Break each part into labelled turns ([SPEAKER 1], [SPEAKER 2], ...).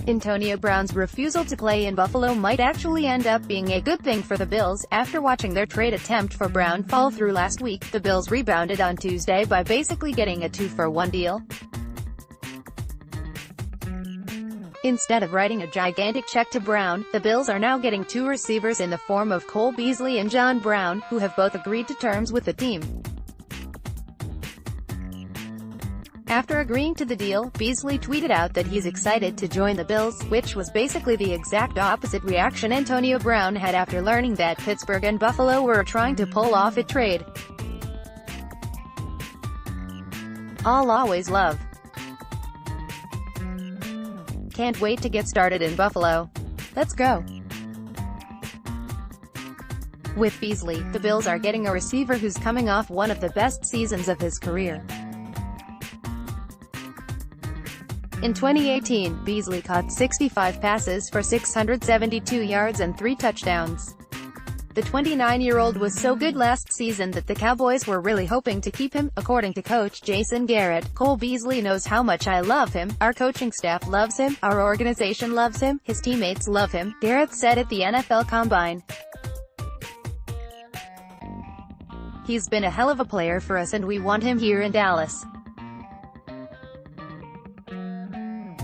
[SPEAKER 1] Antonio Brown's refusal to play in Buffalo might actually end up being a good thing for the Bills. After watching their trade attempt for Brown fall through last week, the Bills rebounded on Tuesday by basically getting a 2-for-1 deal. Instead of writing a gigantic check to Brown, the Bills are now getting two receivers in the form of Cole Beasley and John Brown, who have both agreed to terms with the team. After agreeing to the deal, Beasley tweeted out that he's excited to join the Bills, which was basically the exact opposite reaction Antonio Brown had after learning that Pittsburgh and Buffalo were trying to pull off a trade. "I'll always love. Can't wait to get started in Buffalo. Let's go." With Beasley, the Bills are getting a receiver who's coming off one of the best seasons of his career. In 2018, Beasley caught 65 passes for 672 yards and 3 touchdowns. The 29-year-old was so good last season that the Cowboys were really hoping to keep him. According to coach Jason Garrett, "Cole Beasley knows how much I love him, our coaching staff loves him, our organization loves him, his teammates love him," Garrett said at the NFL Combine. "He's been a hell of a player for us and we want him here in Dallas.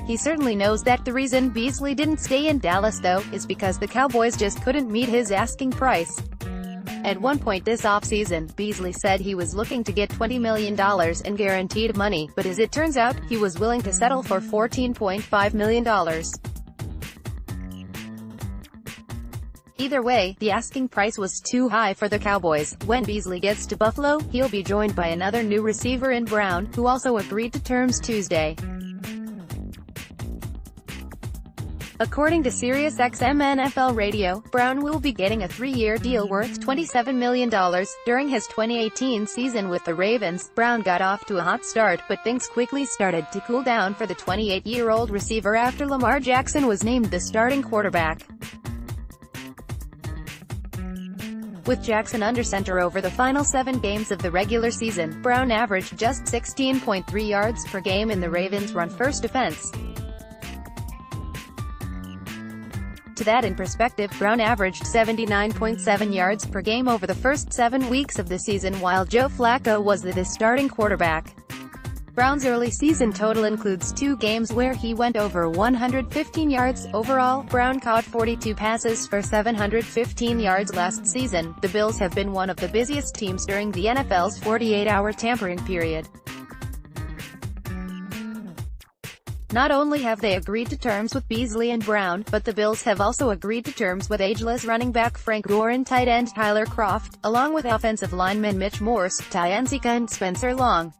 [SPEAKER 1] He certainly knows that." The reason Beasley didn't stay in Dallas, though, is because the Cowboys just couldn't meet his asking price. At one point this offseason, Beasley said he was looking to get $20 million in guaranteed money, but as it turns out, he was willing to settle for $14.5 million. Either way, the asking price was too high for the Cowboys. When Beasley gets to Buffalo, he'll be joined by another new receiver in Brown, who also agreed to terms Tuesday. According to SiriusXM NFL Radio, Brown will be getting a 3-year deal worth $27 million. During his 2018 season with the Ravens, Brown got off to a hot start, but things quickly started to cool down for the 28-year-old receiver after Lamar Jackson was named the starting quarterback. With Jackson under center over the final 7 games of the regular season, Brown averaged just 16.3 yards per game in the Ravens' run-first offense. To that in perspective, Brown averaged 79.7 yards per game over the first 7 weeks of the season while Joe Flacco was the starting quarterback. Brown's early season total includes 2 games where he went over 115 yards. Overall, Brown caught 42 passes for 715 yards last season. The Bills have been one of the busiest teams during the NFL's 48-hour tampering period. Not only have they agreed to terms with Beasley and Brown, but the Bills have also agreed to terms with ageless running back Frank Gore and tight end Tyler Kroft, along with offensive linemen Mitch Morse, Ty Nzeka and Spencer Long.